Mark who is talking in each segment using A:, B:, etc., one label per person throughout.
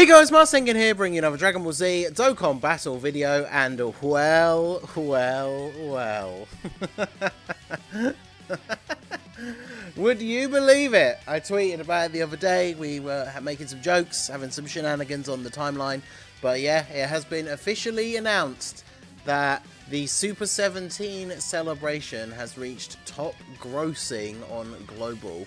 A: Hey guys, Marsengen here, bringing you another Dragon Ball Z Dokkan battle video, and well. Would you believe it? I tweeted about it the other day. We were making some jokes, having some shenanigans on the timeline, but yeah, it has been officially announced that the Super 17 celebration has reached top grossing on global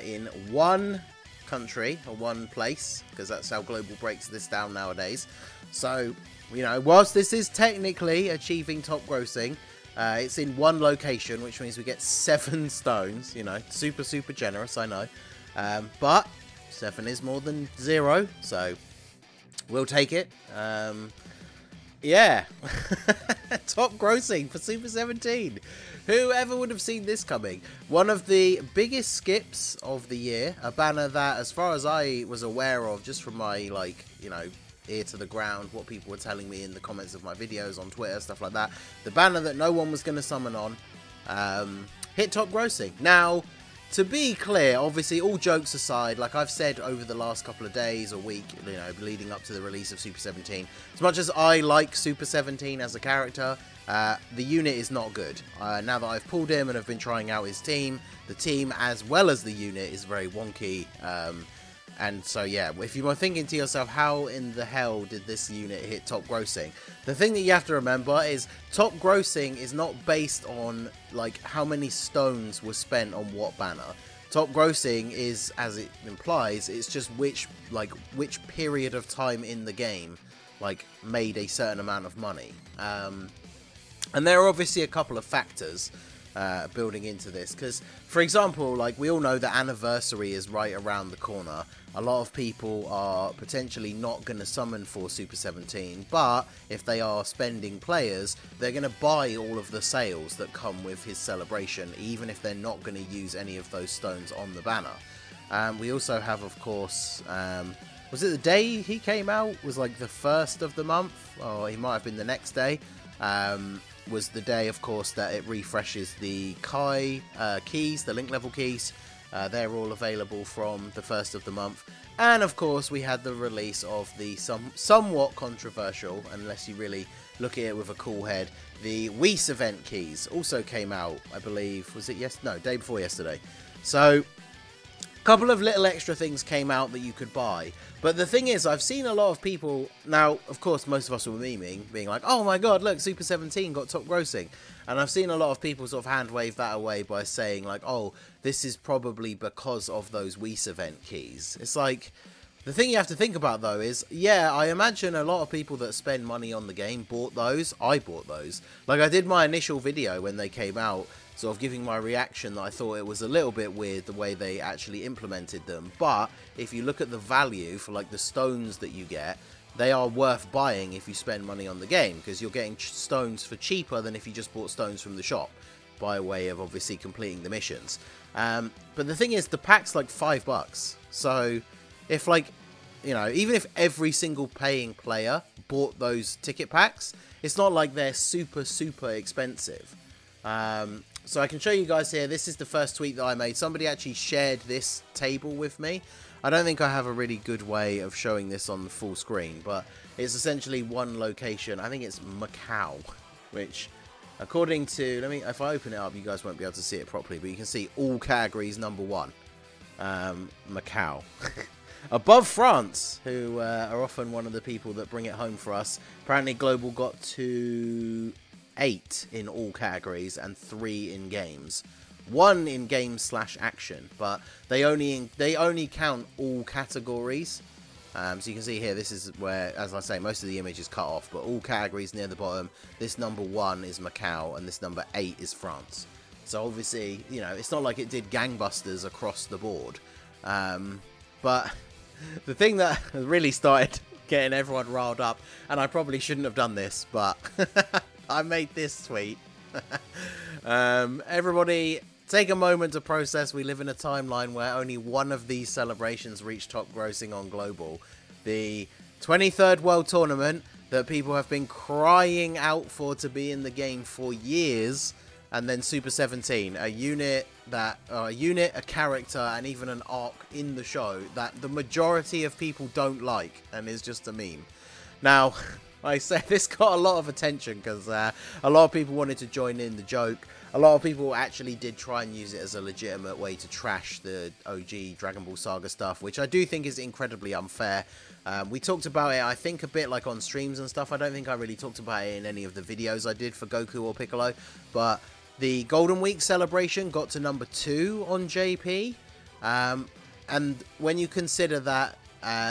A: in one country or one place, because that's how global breaks this down nowadays. So, you know, whilst this is technically achieving top grossing, it's in one location, which means we get 7 stones. You know, super generous, I know, but 7 is more than 0, so we'll take it. Yeah. Top grossing for Super 17. Whoever would have seen this coming? One of the biggest skips of the year. A banner that, as far as I was aware of, just from my, like, you know, ear to the ground, what people were telling me in the comments of my videos on Twitter, stuff like that. The banner that no one was going to summon on hit top grossing. Now, to be clear, obviously, all jokes aside, like I've said over the last couple of days or week, you know, leading up to the release of Super 17, as much as I like Super 17 as a character, the unit is not good. Now that I've pulled him and have been trying out his team, the team as well as the unit is very wonky. And so, yeah, if you were thinking to yourself, how in the hell did this unit hit top grossing? The thing that you have to remember is top grossing is not based on, like, how many stones were spent on what banner. Top grossing is, as it implies, it's just which period of time in the game, like, made a certain amount of money. And there are obviously a couple of factors building into this, because, for example, like, we all know the anniversary is right around the corner. A lot of people are potentially not going to summon for Super 17, but if they are spending players, they're going to buy all of the sales that come with his celebration, even if they're not going to use any of those stones on the banner. We also have, of course, was it the day he came out? Was like the 1st of the month, or he might have been the next day. Was the day, of course, that it refreshes the Kai keys, the link level keys. They're all available from the 1st of the month. And, of course, we had the release of the somewhat controversial, unless you really look at it with a cool head, the Whis event keys also came out, I believe, was it day before yesterday. So, a couple of little extra things came out that you could buy. But the thing is, I've seen a lot of people, now, of course, most of us were memeing, being like, oh my god, look, Super 17 got top grossing. And I've seen a lot of people sort of hand wave that away by saying, like, oh, this is probably because of those Whis event keys. It's like, the thing you have to think about, though, is, yeah, I imagine a lot of people that spend money on the game bought those. I bought those. Like, I did my initial video when they came out, sort of giving my reaction that I thought it was a little bit weird the way they actually implemented them. But if you look at the value for, like, the stones that you get, they are worth buying if you spend money on the game, because you're getting stones for cheaper than if you just bought stones from the shop, by way of obviously completing the missions. But the thing is, the pack's like $5. So if, like, you know, even if every single paying player bought those ticket packs, it's not like they're super expensive. So I can show you guys here. This is the first tweet that I made. Somebody actually shared this table with me. I don't think I have a really good way of showing this on the full screen, but it's essentially one location. I think it's Macau, which, according to, if I open it up, you guys won't be able to see it properly, but you can see all categories #1, Macau. Above France, who are often one of the people that bring it home for us. Apparently Global got to 8 in all categories and 3 in games. 1 in games / action, but they only count all categories. So you can see here, this is where, as I say, most of the image is cut off, but all categories near the bottom. This #1 is Macau, and this #8 is France. So obviously, you know, it's not like it did gangbusters across the board. But the thing that really started getting everyone riled up, and I probably shouldn't have done this, but I made this tweet. Everybody, take a moment to process. We live in a timeline where only one of these celebrations reached top grossing on global. The 23rd World Tournament that people have been crying out for to be in the game for years, and then Super 17, a unit that a unit, a character, and even an arc in the show that the majority of people don't like and is just a meme. Now, I say this got a lot of attention because a lot of people wanted to join in the joke. A lot of people actually did try and use it as a legitimate way to trash the OG Dragon Ball Saga stuff, which I do think is incredibly unfair. We talked about it, I think, a bit like on streams and stuff. I don't think I really talked about it in any of the videos I did for Goku or Piccolo, but the Golden Week celebration got to number 2 on JP, and when you consider that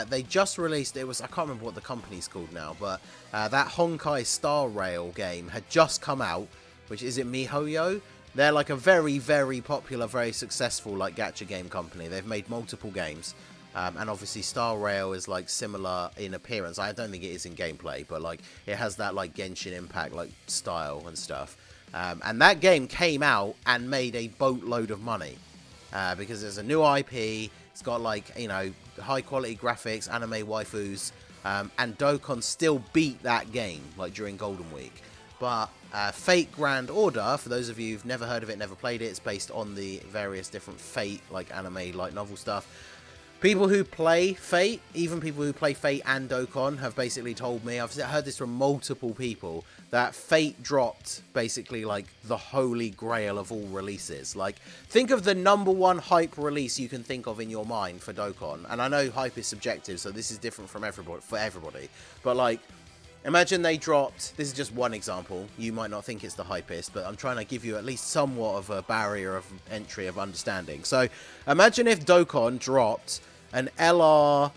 A: they just released, I can't remember what the company's called now, but that Honkai Star Rail game had just come out, which is it MiHoYo? They're like a very, very popular, very successful like gacha game company. They've made multiple games, and obviously Star Rail is like similar in appearance. I don't think it is in gameplay, but like it has that like Genshin Impact like style and stuff. And that game came out and made a boatload of money because there's a new IP. It's got like, you know, high quality graphics, anime waifus, and Dokkan still beat that game like during Golden Week. But Fate Grand Order, for those of you who've never heard of it, never played it, it's based on the various different Fate like anime light novel stuff. People who play Fate, even people who play Fate and Dokkan, have basically told me, I've heard this from multiple people, that Fate dropped basically like the holy grail of all releases. Like, think of the #1 hype release you can think of in your mind for Dokkan. And I know hype is subjective, so this is different from everybody. But like, imagine they dropped, this is just one example, you might not think it's the hypest, but I'm trying to give you at least somewhat of a barrier of entry of understanding. So imagine if Dokkan dropped an LR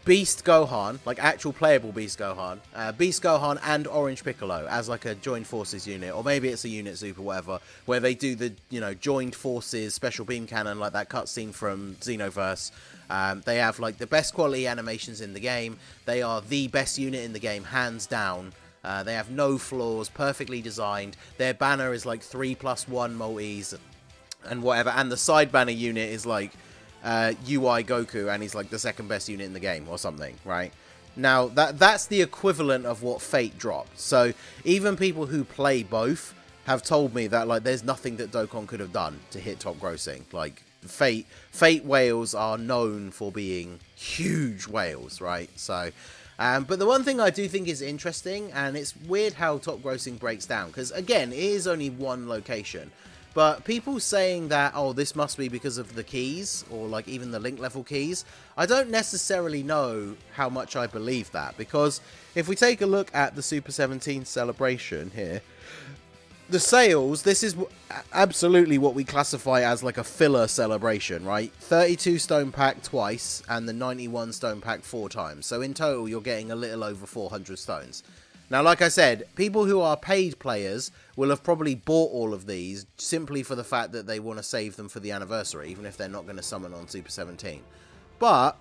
A: Beast Gohan, like actual playable Beast Gohan and Orange Piccolo as like a joined forces unit, or maybe it's a unit super, whatever, where they do the, you know, joined forces special beam cannon like that cutscene from Xenoverse. They have like the best quality animations in the game. They are the best unit in the game, hands down. They have no flaws, perfectly designed. Their banner is like 3+1 multis and whatever, and the side banner unit is like UI Goku, and he's like the second best unit in the game or something, right? Now that's the equivalent of what Fate dropped. So even people who play both have told me that like there's nothing that Dokkan could have done to hit top grossing. Like Fate whales are known for being huge whales, right? So but the one thing I do think is interesting, and it's weird how top grossing breaks down, because again, it is only one location. But people saying that, oh, this must be because of the keys, or like even the link level keys, I don't necessarily know how much I believe that, because if we take a look at the Super 17 celebration here, the sales, this is absolutely what we classify as like a filler celebration, right? 32 stone pack twice, and the 91 stone pack 4 times. So in total, you're getting a little over 400 stones. Now, like I said, people who are paid players will have probably bought all of these simply for the fact that they want to save them for the anniversary, even if they're not going to summon on Super 17. But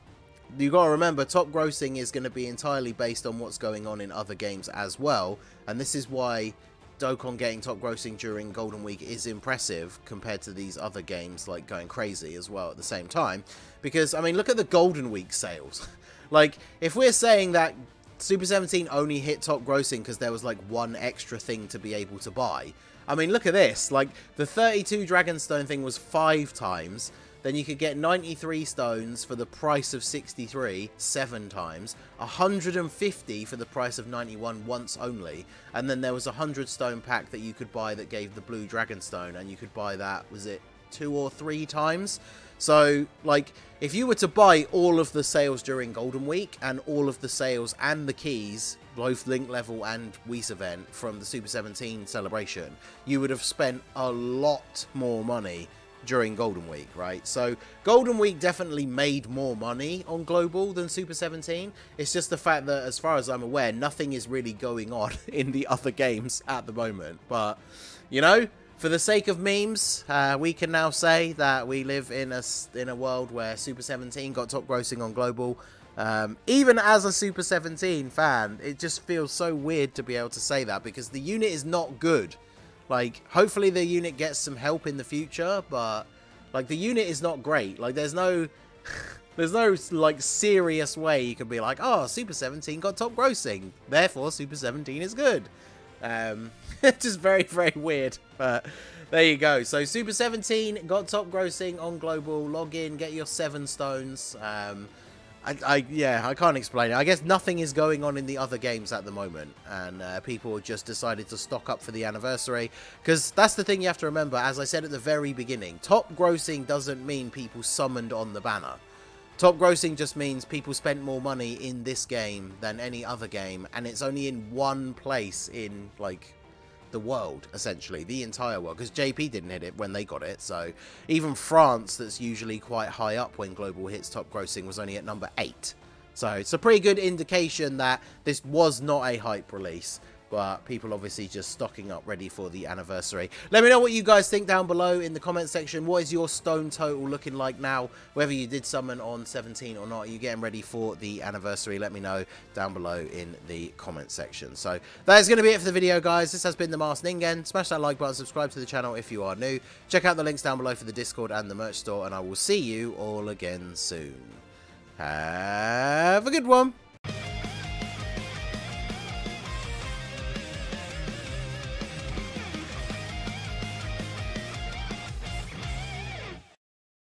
A: you got to remember, top grossing is going to be entirely based on what's going on in other games as well, and this is why Dokkan getting top grossing during Golden Week is impressive compared to these other games like going crazy as well at the same time. Because, I mean, look at the Golden Week sales. Like, if we're saying that Super 17 only hit top grossing because there was like one extra thing to be able to buy, I mean, look at this. Like, the 32 Dragonstone thing was 5 times. Then you could get 93 stones for the price of 63 7 times, 150 for the price of 91 once only, and then there was a 100 stone pack that you could buy that gave the blue Dragonstone, and you could buy that, was it 2 or 3 times? So, like, if you were to buy all of the sales during Golden Week, and all of the sales and the keys, both link level and Whis event, from the Super 17 celebration, you would have spent a lot more money during Golden Week, right? So Golden Week definitely made more money on Global than Super 17. It's just the fact that, as far as I'm aware, nothing is really going on in the other games at the moment. But, you know, for the sake of memes, we can now say that we live in a world where Super 17 got top grossing on Global. Even as a Super 17 fan, it just feels so weird to be able to say that, because the unit is not good. Like, hopefully the unit gets some help in the future, but, like, the unit is not great. Like, there's no, like, serious way you can be like, oh, Super 17 got top grossing, therefore Super 17 is good. It's just very, very weird. But There you go. So Super 17 got top grossing on global. Log in, get your 7 stones. Yeah, I can't explain it. I guess nothing is going on in the other games at the moment, and people just decided to stock up for the anniversary, because that's the thing you have to remember. As I said at the very beginning, top grossing doesn't mean people summoned on the banner. Top grossing just means people spent more money in this game than any other game, and it's only in one place in, like, the world, essentially, the entire world, because JP didn't hit it when they got it. So even France, that's usually quite high up when global hits top grossing, was only at number 8. So it's a pretty good indication that this was not a hype release, but people obviously just stocking up ready for the anniversary. Let me know what you guys think down below in the comment section. What is your stone total looking like now? Whether you did summon on 17 or not, are you getting ready for the anniversary? Let me know down below in the comment section. So that is going to be it for the video, guys. This has been the Masked Ningen. Smash that like button, subscribe to the channel if you are new. Check out the links down below for the Discord and the merch store, and I will see you all again soon. Have a good one.